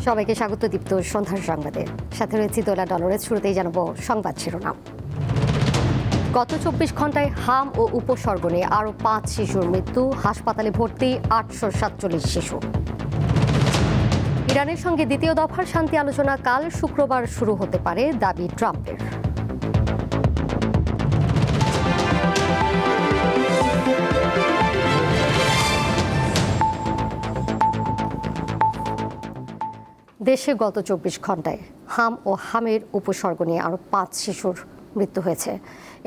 সবাইকে স্বাগত দীপ্ত সন্ধ্যার সংবাদে। সাথে রয়েছে দোলা ডলরের। শুরুতেই জানাবো সংবাদ শিরোনাম। গত 24 ঘন্টায় হাম ও উপসর্গ নিয়ে আরও 5 শিশুর মৃত্যু, হাসপাতালে ভর্তি 847 শিশু। ইরানের সঙ্গে দ্বিতীয় দফার শান্তি আলোচনা কাল শুক্রবার শুরু হতে পারে, দাবি ট্রাম্পের। দেশে গত 24 ঘন্টায় হাম ও হামের উপসর্গ নিয়ে আরও 5 শিশুর মৃত্যু হয়েছে।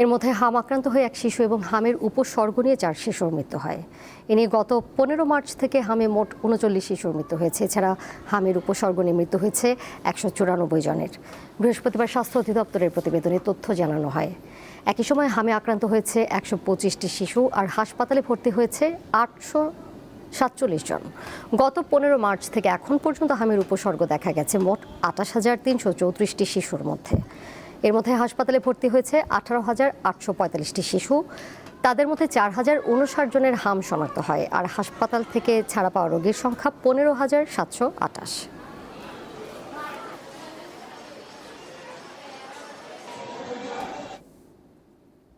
এর মধ্যে হাম আক্রান্ত হয়ে 1 শিশু এবং হামের উপসর্গ নিয়ে 4 শিশুর মৃত্যু হয়। এ নিয়ে গত 15 মার্চ থেকে হামে মোট 39 শিশুর মৃত্যু হয়েছে। এছাড়া হামের উপসর্গ নিয়ে মৃত্যু হয়েছে 194 জনের। বৃহস্পতিবার স্বাস্থ্য অধিদপ্তরের প্রতিবেদনে তথ্য জানানো হয়। একই সময় হামে আক্রান্ত হয়েছে 125টি শিশু আর হাসপাতালে ভর্তি হয়েছে 847 জন। গত 15 মার্চ থেকে এখন পর্যন্ত হামের উপসর্গ দেখা গেছে মোট 28,334টি শিশুর মধ্যে। এর মধ্যে হাসপাতালে ভর্তি হয়েছে 18,845টি শিশু। তাদের মধ্যে 4,059 জনের হাম শনাক্ত হয় আর হাসপাতাল থেকে ছাড়া পাওয়া রোগীর সংখ্যা 15,728।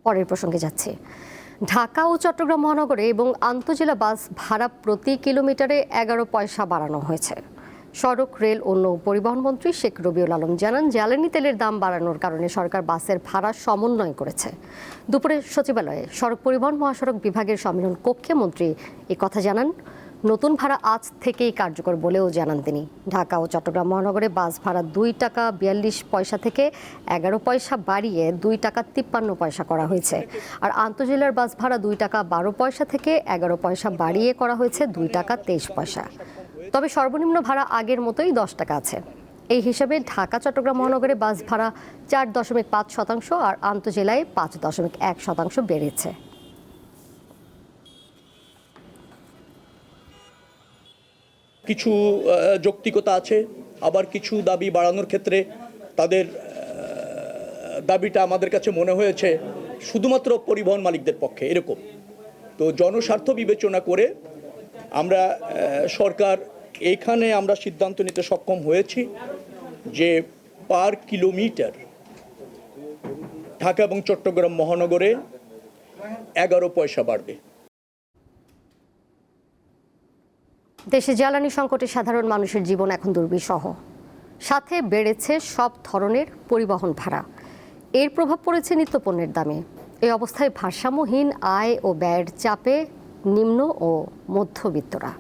পরের প্রসঙ্গে যাচ্ছে। ঢাকা ও চট্টগ্রাম মহানগরে এবং আন্তজেলা বাস ভাড়া প্রতি কিলোমিটারে 11 পয়সা বাড়ানো হয়েছে। সড়ক, রেল ও নৌ পরিবহন মন্ত্রী শেখ রবিউল আলম জানান, জ্বালানি তেলের দাম বাড়ানোর কারণে সরকার বাসের ভাড়া সমন্বয় করেছে। দুপুরে সচিবালয়ে সড়ক পরিবহন মহাসড়ক বিভাগের সম্মেলন কক্ষে মন্ত্রী এই কথা জানান। নতুন ভাড়া আজ থেকেই কার্যকর বলেও জানান তিনি। ঢাকা ও চট্টগ্রাম মহানগরে বাস ভাড়া 2 টাকা 42 পয়সা থেকে 11 পয়সা বাড়িয়ে 2 টাকা 53 পয়সা করা হয়েছে। আর আন্তজেলার বাস ভাড়া 2 টাকা 12 পয়সা থেকে 11 পয়সা বাড়িয়ে করা হয়েছে 2 টাকা 23 পয়সা। তবে সর্বনিম্ন ভাড়া আগের মতোই 10 টাকা আছে। এই হিসাবে ঢাকা চট্টগ্রাম মহানগরে বাস ভাড়া 4.5% আর আন্তজেলায় 5.1% বেড়েছে। কিছু যৌক্তিকতা আছে, আবার কিছু দাবি বাড়ানোর ক্ষেত্রে তাদের দাবিটা আমাদের কাছে মনে হয়েছে শুধুমাত্র পরিবহন মালিকদের পক্ষে এরকম। তো জনস্বার্থ বিবেচনা করে আমরা সরকার এখানে আমরা সিদ্ধান্ত নিতে সক্ষম হয়েছি যে পার কিলোমিটার ঢাকা এবং চট্টগ্রাম মহানগরে 11 পয়সা বাড়বে। দেশে জ্বালানি সংকটে সাধারণ মানুষের জীবন এখন দুর্বিষহ। সাথে বেড়েছে সব ধরনের পরিবহন ভাড়া। এর প্রভাব পড়েছে নিত্যপণ্যের দামে। এই অবস্থায় ভারসাম্যহীন আয় ও ব্যয়ের চাপে নিম্ন ও মধ্যবিত্তরা।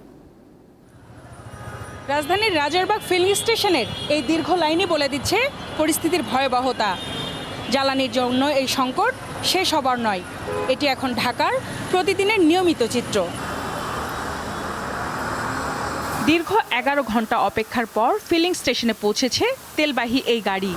রাজধানীর রাজারবাগ ফিলিং স্টেশনের এই দীর্ঘ লাইনই বলে দিচ্ছে পরিস্থিতির ভয়াবহতা। জ্বালানির জন্য এই সংকট শেষ হবার নয়, এটি এখন ঢাকার প্রতিদিনের নিয়মিত চিত্র। দীর্ঘ 11 ঘন্টা অপেক্ষার পর ফিলিং স্টেশনে পৌঁছেছে তেলবাহী এই গাড়ি।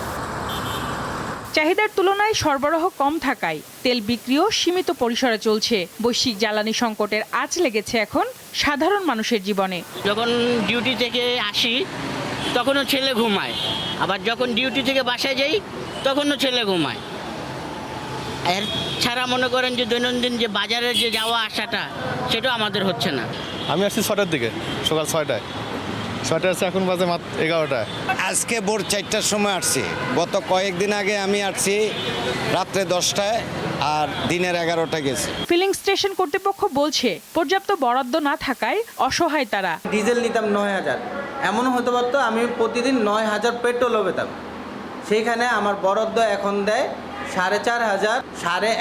চাহিদার তুলনায় সরবরাহ কম থাকায় তেল বিক্রিও সীমিত পরিসরে চলছে। বৈশ্বিক জ্বালানি সংকটের আঁচ লেগেছে এখন সাধারণ মানুষের জীবনে। যখন ডিউটি থেকে আসি তখনও ছেলে ঘুমায়, আবার যখন ডিউটি থেকে বাসায় যাই তখনও ছেলে ঘুমায়। এর ছাড়া মনে করেন যে দৈনন্দিন যে বাজারে যে যাওয়া আসাটা সেটাও আমাদের হচ্ছে না। আমি আসছি 6টার দিকে, সকাল 6টায় আসছে, এখন বাজে মাত্র 11টায়। আজকে ভোর 4টার সময় আসছি। গত কয়েকদিন আগে আমি আসছি রাত্রে 10টায় আর দিনের 11টায় গেছি। ফিলিং স্টেশন কর্তৃপক্ষ বলছে পর্যাপ্ত বরাদ্দ না থাকায় অসহায় তারা। ডিজেল নিতাম 9,000, এমনও হতে পারতো আমি প্রতিদিন 9,000 পেট্রোলও পেতাম। সেইখানে আমার বরাদ্দ এখন দেয় 4,500।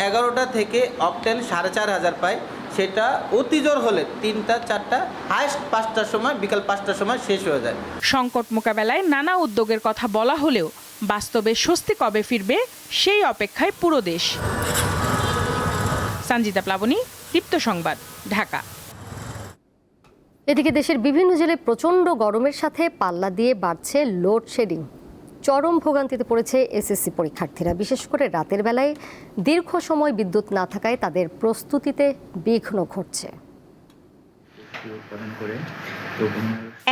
11:30 থেকে অকটেন 4,500 পাই। সেটা অতি জোর হলে 3টা 4টা, হাইস্ট 5টার সময়, বিকাল 5টার সময় শেষ হয়ে যায়। সংকট মোকাবেলায় নানা উদ্যোগের কথা বলা হলেও বাস্তবে স্বস্তি কবে ফিরবে সেই অপেক্ষায় পুরো দেশ। সঞ্জিতা প্লাবনী, দীপ্ত সংবাদ, ঢাকা। এদিকে দেশের বিভিন্ন জেলায় প্রচণ্ড গরমের সাথে পাল্লা দিয়ে বাড়ছে লোডশেডিং। চরম ভোগান্তিতে পড়েছে এসএসসি পরীক্ষার্থীরা। বিশেষ করে রাতের বেলায় দীর্ঘ সময় বিদ্যুৎ না থাকায় তাদের প্রস্তুতিতে বিঘ্ন ঘটছে।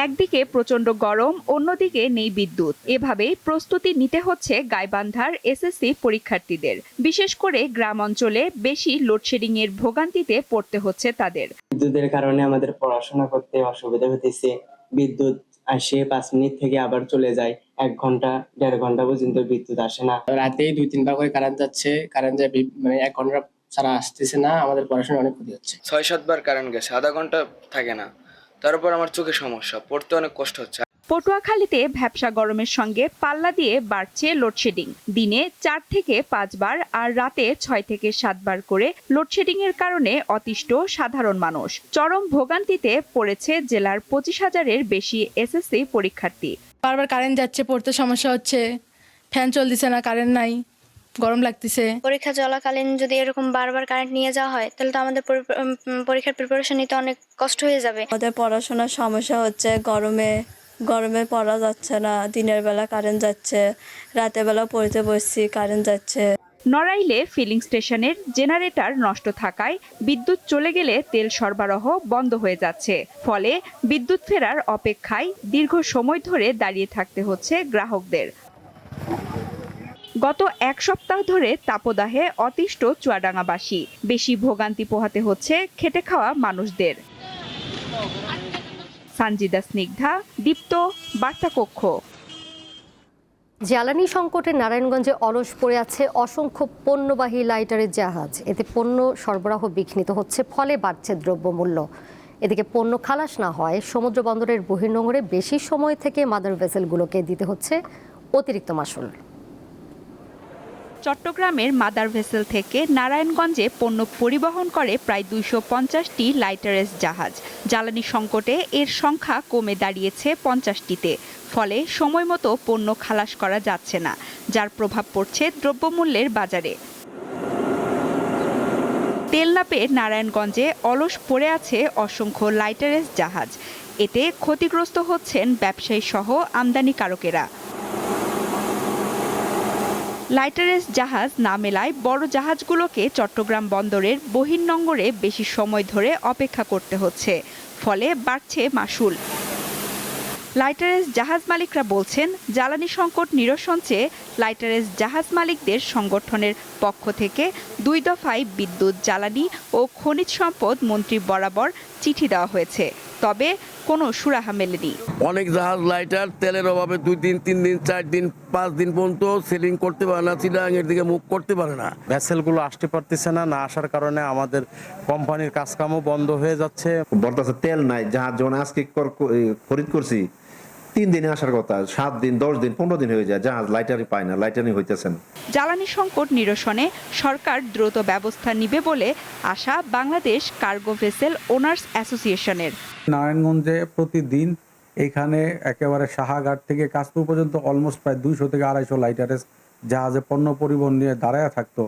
একদিকে প্রচণ্ড গরম, অন্যদিকে নেই বিদ্যুৎ। এভাবেই প্রস্তুতি নিতে হচ্ছে গাইবান্ধার এসএসসি পরীক্ষার্থীদের। বিশেষ করে গ্রাম অঞ্চলে বেশি লোডশেডিং এর ভোগান্তিতে পড়তে হচ্ছে তাদের। বিদ্যুতের কারণে আমাদের পড়াশোনা করতে অসুবিধা হতেছে। বিদ্যুৎ আসে 5 মিনিট থেকে আবার চলে যায়, 1 ঘন্টা 1.5 ঘন্টা পর্যন্ত বিদ্যুৎ আসে না। রাতেই 2-3 বার করে কারেন্ট যাচ্ছে, কারেন্ট যায় মানে 1 ঘন্টা ছাড়া আসতেছে না, আমাদের পড়াশোনা অনেক ক্ষতি হচ্ছে। 6-7 বার কারেন্ট গেছে, আধা ঘন্টা থাকে না, তারপর আমার চোখে সমস্যা, পড়তে অনেক কষ্ট হচ্ছে। পটুয়াখালীতে ভ্যাপসা গরমের সঙ্গে পাল্লা দিয়ে বাড়ছে লোডশেডিং। দিনে 4 থেকে 5 বার আর রাতে 6 থেকে 7 বার করে লোডশেডিং এর কারণে অতিষ্ঠ সাধারণ মানুষ। চরম ভোগান্তিতে পড়েছে জেলার 25,000-এর বেশি এসএসসি পরীক্ষার্থী। বারবার কারেন্ট যাচ্ছে, পড়তে সমস্যা হচ্ছে, ফ্যান চলতেছে না, কারেন্ট নাই, গরম লাগতেছে। পরীক্ষা চলাকালীন যদি এরকম বারবার কারেন্ট নিয়ে যাওয়া হয় তাহলে তো আমাদের পরীক্ষার প্রিপারেশন নিতে অনেক কষ্ট হয়ে যাবে। আমাদের পড়াশোনার সমস্যা হচ্ছে, গরমে পড়া যাচ্ছে না, দিনের বেলা কারেন্ট যাচ্ছে, রাতের বেলা পড়তে বসছি, কারেন্ট যাচ্ছে। নড়াইলে ফিলিং স্টেশনের জেনারেটর নষ্ট থাকায় বিদ্যুৎ চলে গেলে তেল সরবরাহ বন্ধ হয়ে যাচ্ছে। ফলে বিদ্যুৎ ফেরার অপেক্ষায় দীর্ঘ সময় ধরে দাঁড়িয়ে থাকতে হচ্ছে গ্রাহকদের। গত 1 সপ্তাহ ধরে তাপদাহে অতিষ্ঠ চুয়াডাঙ্গাবাসী। বেশি ভোগান্তি পোহাতে হচ্ছে খেটে খাওয়া মানুষদের। সঞ্জিদা স্নিগ্ধা, দীপ্ত, বার্তাকক্ষ। জ্বালানি সংকটে নারায়ণগঞ্জে অলস পড়ে আছে অসংখ্য পণ্যবাহী লাইটারের জাহাজ। এতে পণ্য সরবরাহ বিঘ্নিত হচ্ছে, ফলে বাড়ছে দ্রব্যমূল্য। এদিকে পণ্য খালাস না হয় সমুদ্র বন্দরের বহির্নোঙরে বেশি সময় থেকে মাদার ভেসেলগুলোকে দিতে হচ্ছে অতিরিক্ত মাশুল। চট্টগ্রামের মাদার ভেসেল থেকে নারায়ণগঞ্জে পণ্য পরিবহন করে প্রায় 250টি লাইটারেস জাহাজ। জ্বালানি সংকটে এর সংখ্যা কমে দাঁড়িয়েছে 50টিতে। ফলে সময়মতো পণ্য খালাস করা যাচ্ছে না, যার প্রভাব পড়ছে দ্রব্যমূল্যের বাজারে। তেল না পেয়ে নারায়ণগঞ্জে অলস পড়ে আছে অসংখ্য লাইটারেস জাহাজ। এতে ক্ষতিগ্রস্ত হচ্ছেন ব্যবসায়ী সহ আমদানিকারকেরা। লাইটারেস জাহাজ না মেলায় বড় জাহাজগুলোকে চট্টগ্রাম বন্দরের বহির্নোঙরে বেশি সময় ধরে অপেক্ষা করতে হচ্ছে, ফলে বাড়ছে মাশুল। লাইটারেস জাহাজ মালিকরা বলছেন, জ্বালানি সংকট নিরসন চেয়ে লাইটারেস জাহাজ মালিকদের সংগঠনের পক্ষ থেকে 2 দফায় বিদ্যুৎ, জ্বালানি ও খনিজ সম্পদ মন্ত্রী বরাবর চিঠি দেওয়া হয়েছে, তবে কোনো সুরাহা মেলেনি। অনেক জাহাজ লাইটার তেলের অভাবে 2 দিন 3 দিন 4 দিন 5 দিন পর্যন্ত সেলিং করতে পারে না, চিটাগাং এর দিকে মুভ করতে পারে না। ভেসেলগুলো আসতে পারতেছে না, না আসার কারণে আমাদের কোম্পানির কাজকামও বন্ধ হয়ে যাচ্ছে। বর্তমানে তেল নাই, জাহাজ যখন আজকে খরিদ করছি 3 দিনে আসার কথা, 7 দিন 10 দিন 15 দিন হয়ে যায়, জাহাজ লাইটারই পায় না, লাইটারই হইতেছেন। জ্বালানি সংকট নিরসনে সরকার দ্রুত ব্যবস্থা নিবে বলে আশা বাংলাদেশ কার্গো ভেসেল ওনার্স অ্যাসোসিয়েশনের। নারায়ণগঞ্জে প্রতিদিন এখানে একেবারে সাহাঘাট থেকে কাশপুর পর্যন্ত অলমোস্ট প্রায় 200 থেকে 250 লাইটারেস জাহাজে পণ্য পরিবহন নিয়ে দাঁড়ায় থাকতো,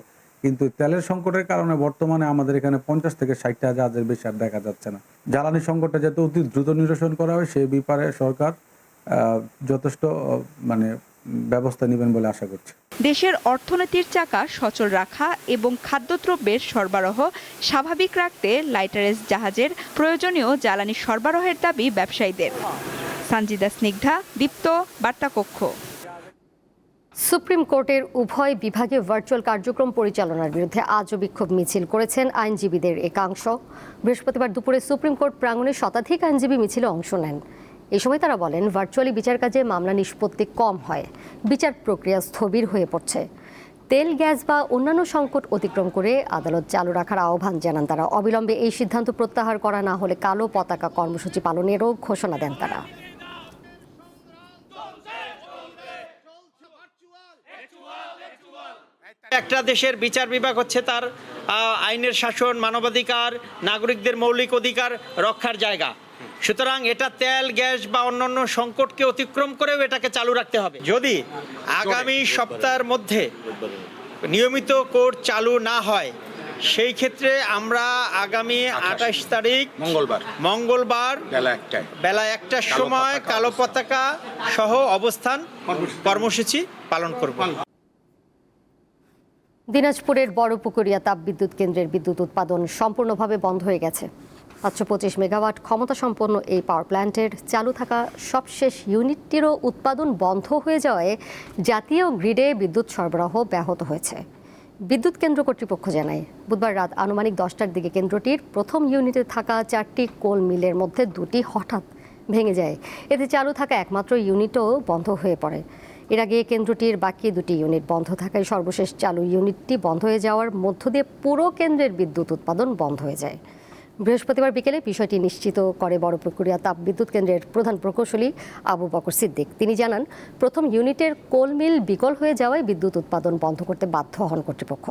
কিন্তু তেলের সংকটের কারণে বর্তমানে আমাদের এখানে 50 থেকে 60টা জাহাজের বেশি আর দেখা যাচ্ছে না। জ্বালানি সংকটটা যাতে অতি দ্রুত নিরসন করা হয় সেই ব্যাপারে সরকার যথেষ্ট ব্যবস্থা নেবেন বলে আশা করছি। দেশের অর্থনীতির চাকা সচল রাখা এবং খাদ্যদ্রব্যের সরবরাহ স্বাভাবিক রাখতে লাইটারেস জাহাজের প্রয়োজনীয় জ্বালানি সরবরাহের দাবি ব্যবসায়ীদের। সঞ্জিদা স্নিগ্ধা, দীপ্ত, বার্তাকক্ষ। সুপ্রিম কোর্টের উভয় বিভাগে ভার্চুয়াল কার্যক্রম পরিচালনার বিরুদ্ধে আজও বিক্ষোভ মিছিল করেছেন আইনজীবীদের একাংশ। বৃহস্পতিবার দুপুরে সুপ্রিম কোর্ট প্রাঙ্গণে শতাধিক আইনজীবী মিছিলে অংশ নেন। এই সময় তারা বলেন, ভার্চুয়ালি বিচার কাজে মামলা নিষ্পত্তি কম হয়, বিচার প্রক্রিয়া স্থবির হয়ে পড়ছে। তেল, গ্যাস বা অন্যান্য সংকট অতিক্রম করে আদালত চালু রাখার আহ্বান জানান তারা। অবিলম্বে এই সিদ্ধান্ত প্রত্যাহার করা না হলে কালো পতাকা কর্মসূচি পালনেরও ঘোষণা দেন তারা। একটা দেশের বিচার বিভাগ হচ্ছে তার আইনের শাসন, মানবাধিকার, নাগরিকদের মৌলিক অধিকার রক্ষার জায়গা। সুতরাং এটা তেল, গ্যাস বা অন্যান্য সংকটকে অতিক্রম করেও এটাকে চালু রাখতে হবে। যদি আগামী সপ্তাহের মধ্যে নিয়মিত কোর্ট চালু না হয়, সেই ক্ষেত্রে আমরা আগামী 28 তারিখ মঙ্গলবার বেলা 1টার সময় কালো পতাকা সহ অবস্থান কর্মসূচি পালন করব। দিনাজপুরের বড়পুকুরিয়া তাপবিদ্যুৎ কেন্দ্রের বিদ্যুৎ উৎপাদন সম্পূর্ণভাবে বন্ধ হয়ে গেছে। 525 মেগাওয়াট ক্ষমতা সম্পন্ন এই পাওয়ার প্ল্যান্টের চালু থাকা সবশেষ ইউনিটটিরও উৎপাদন বন্ধ হয়ে যাওয়ায় জাতীয় গ্রিডে বিদ্যুৎ সরবরাহ ব্যাহত হয়েছে। বিদ্যুৎ কেন্দ্র কর্তৃপক্ষ জানায়, বুধবার রাত আনুমানিক 10টার দিকে কেন্দ্রটির প্রথম ইউনিটে থাকা 4টি কোল মিলের মধ্যে 2টি হঠাৎ ভেঙে যায়। এতে চালু থাকা একমাত্র ইউনিটও বন্ধ হয়ে পড়ে। এর আগে কেন্দ্রটির বাকি দুটি ইউনিট বন্ধ থাকায় সর্বশেষ চালু ইউনিটটি বন্ধ হয়ে যাওয়ার মধ্য দিয়ে পুরো কেন্দ্রের বিদ্যুৎ উৎপাদন বন্ধ হয়ে যায়। বৃহস্পতিবার বিকেলে বিষয়টি নিশ্চিত করে বড়পুকুরিয়া তাপবিদ্যুৎ কেন্দ্রের প্রধান প্রকৌশলী আবু বকর সিদ্দিক। তিনি জানান, প্রথম ইউনিটের কোল মিল বিকল হয়ে যাওয়ায় বিদ্যুৎ উৎপাদন বন্ধ করতে বাধ্য হন কর্তৃপক্ষ।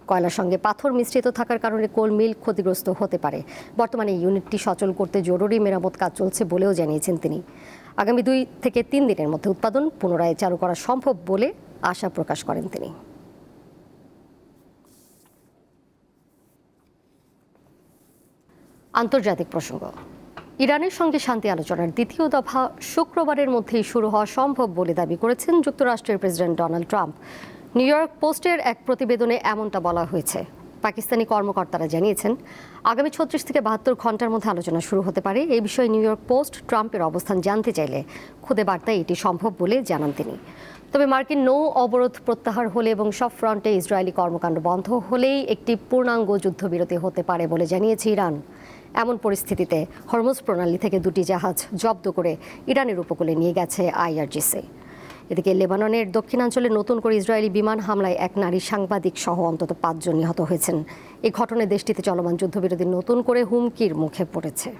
কয়লার সঙ্গে পাথর মিশ্রিত থাকার কারণে কোল মিল ক্ষতিগ্রস্ত হতে পারে। বর্তমানে ইউনিটটি সচল করতে জরুরি মেরামত কাজ চলছে বলেও জানিয়েছেন তিনি। আগামী 2 থেকে 3 দিনের মধ্যে উৎপাদন পুনরায় চালু করা সম্ভব বলে আশা প্রকাশ করেন তিনি। আন্তর্জাতিক প্রসঙ্গ। ইরানের সঙ্গে শান্তি আলোচনার দ্বিতীয় দফা শুক্রবারের মধ্যেই শুরু হওয়া সম্ভব বলে দাবি করেছেন যুক্তরাষ্ট্রের president Donald Trump. New York পোস্টের এক প্রতিবেদনে এমনটা বলা হয়েছে। পাকিস্তানি কর্মকর্তারা জানিয়েছেন, আগামী 36 থেকে 72 ঘন্টার মধ্যে আলোচনা শুরু হতে পারে। এই বিষয়ে নিউ ইয়র্ক পোস্ট ট্রাম্পের অবস্থান জানতে চাইলে খুদে বার্তায় এটি সম্ভব বলে জানান তিনি। তবে মার্কিন নৌ অবরোধ প্রত্যাহার হলে এবং সব ফ্রন্টে ইসরায়েলি কর্মকাণ্ড বন্ধ হলেই একটি পূর্ণাঙ্গ যুদ্ধবিরতি হতে পারে বলে জানিয়েছে ইরান। এমন পরিস্থিতিতে হরমুজ প্রণালী থেকে 2টি জাহাজ জব্দ করে ইরানের উপকূলে নিয়ে গেছে IRGC। এদিকে লেবাননের দক্ষিণাঞ্চলে নতুন করে ইসরায়েলি বিমান হামলায় এক নারী সাংবাদিক সহ অন্তত 5 জন নিহত হয়েছেন। এই ঘটনায় দেশটিতে চলমান যুদ্ধবিরতি নতুন করে হুমকির মুখে পড়েছে।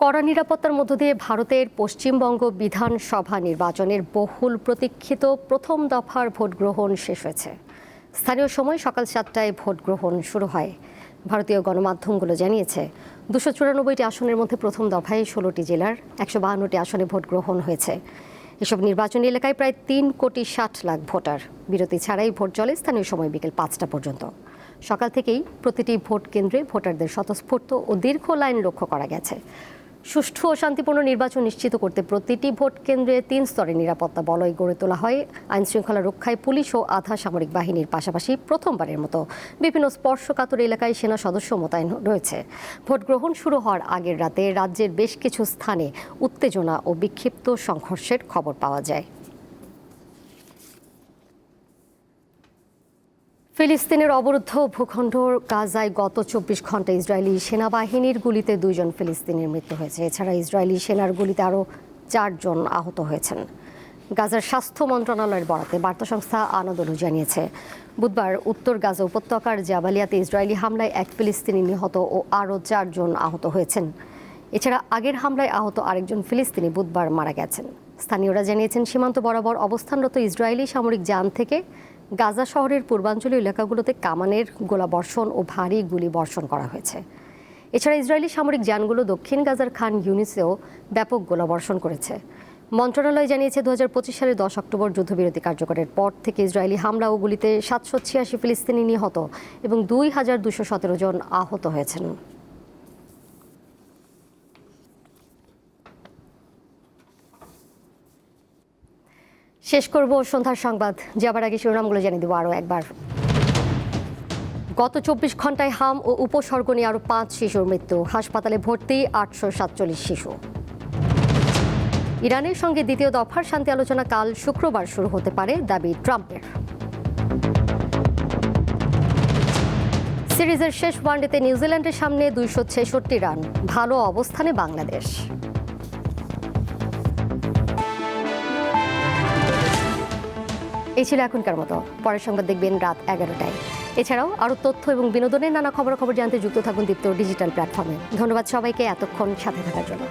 কড়া নিরাপত্তার মধ্য দিয়ে ভারতের পশ্চিমবঙ্গ বিধানসভা নির্বাচনের বহুল প্রতীক্ষিত প্রথম দফার ভোট গ্রহণ শেষ হয়েছে। স্থানীয় সময় সকাল 7টায় ভোট গ্রহণ শুরু হয়। ভারতীয় গণমাধ্যমগুলো জানিয়েছে, 294টি আসনের মধ্যে প্রথম দফায় 16টি জেলার 152টি আসনে ভোট গ্রহণ হয়েছে। এসব নির্বাচনী এলাকায় প্রায় 3,60,00,000 ভোটার। বিরতি ছাড়াই ভোট চলে স্থানীয় সময় বিকেল 5টা পর্যন্ত। সকাল থেকেই প্রতিটি ভোট কেন্দ্রে ভোটারদের স্বতঃস্ফূর্ত ও দীর্ঘ লাইন লক্ষ্য করা গেছে। সুষ্ঠু ও শান্তিপূর্ণ নির্বাচন নিশ্চিত করতে প্রতিটি ভোট কেন্দ্রে 3 স্তরের নিরাপত্তা বলয় গড়ে তোলা হয়। আইনশৃঙ্খলা রক্ষায় পুলিশ ও আধা সামরিক বাহিনীর পাশাপাশি প্রথমবারের মতো বিভিন্ন স্পর্শকাতর এলাকায় সেনা সদস্য মোতায়েন রয়েছে। ভোট গ্রহণ শুরু হওয়ার আগের রাতে রাজ্যের বেশ কিছু স্থানে উত্তেজনা ও বিক্ষিপ্ত সংঘর্ষের খবর পাওয়া যায়। ফিলিস্তিনের অবরুদ্ধ ভূখণ্ড গাজায় গত 24 ঘন্টায় ইসরায়েলি সেনাবাহিনীর গুলিতে 2 জন ফিলিস্তিনির মৃত্যু হয়েছে। এছাড়া ইসরায়েলি সেনার গুলিতে আরও 4 জন আহত হয়েছেন। গাজার স্বাস্থ্য মন্ত্রণালয়ের বরাতে বার্তা সংস্থা আনাদোলু জানিয়েছে, বুধবার উত্তর গাজা উপত্যকার জাবালিয়াতে ইসরায়েলি হামলায় 1 ফিলিস্তিনি নিহত ও আরও 4 জন আহত হয়েছেন। এছাড়া আগের হামলায় আহত আরেকজন ফিলিস্তিনি বুধবার মারা গেছেন। স্থানীয়রা জানিয়েছেন, সীমান্ত বরাবর অবস্থানরত ইসরায়েলি সামরিক যান থেকে গাজা শহরের পূর্বাঞ্চলীয় এলাকাগুলোতে কামানের গোলাবর্ষণ ও ভারী গুলি বর্ষণ করা হয়েছে। এছাড়া ইসরায়েলি সামরিক যানগুলো দক্ষিণ গাজার খান ইউনিসেও ব্যাপক গোলাবর্ষণ করেছে। মন্ত্রণালয় জানিয়েছে, 2025 সালের 10 অক্টোবর যুদ্ধবিরতি কার্যকরের পর থেকে ইসরায়েলি হামলা ও গুলিতে 786 ফিলিস্তিনি নিহত এবং 2217 জন আহত হয়েছেন। শেষ করব সন্ধ্যার সংবাদ যাবার আগে শিরোনামগুলো জানিয়ে দেবো আরও একবার। গত 24 ঘন্টায় হাম ও উপসর্গ নিয়ে আরও 5 শিশুর মৃত্যু। হাসপাতালে ভর্তি 847 শিশু। ইরানের সঙ্গে দ্বিতীয় দফার শান্তি আলোচনা কাল শুক্রবার শুরু হতে পারে, দাবি ট্রাম্পের। সিরিজের শেষ ওয়ানডেতে নিউজিল্যান্ডের সামনে 266 রান, ভালো অবস্থানে বাংলাদেশ। এই ছিল এখনকার মতো। পরের সংবাদ দেখবেন রাত 11টায়। এছাড়াও আরও তথ্য এবং বিনোদনের নানা খবরাখবর জানতে যুক্ত থাকুন দীপ্ত ডিজিটাল প্ল্যাটফর্মে। ধন্যবাদ সবাইকে এতক্ষণ সাথে থাকার জন্য।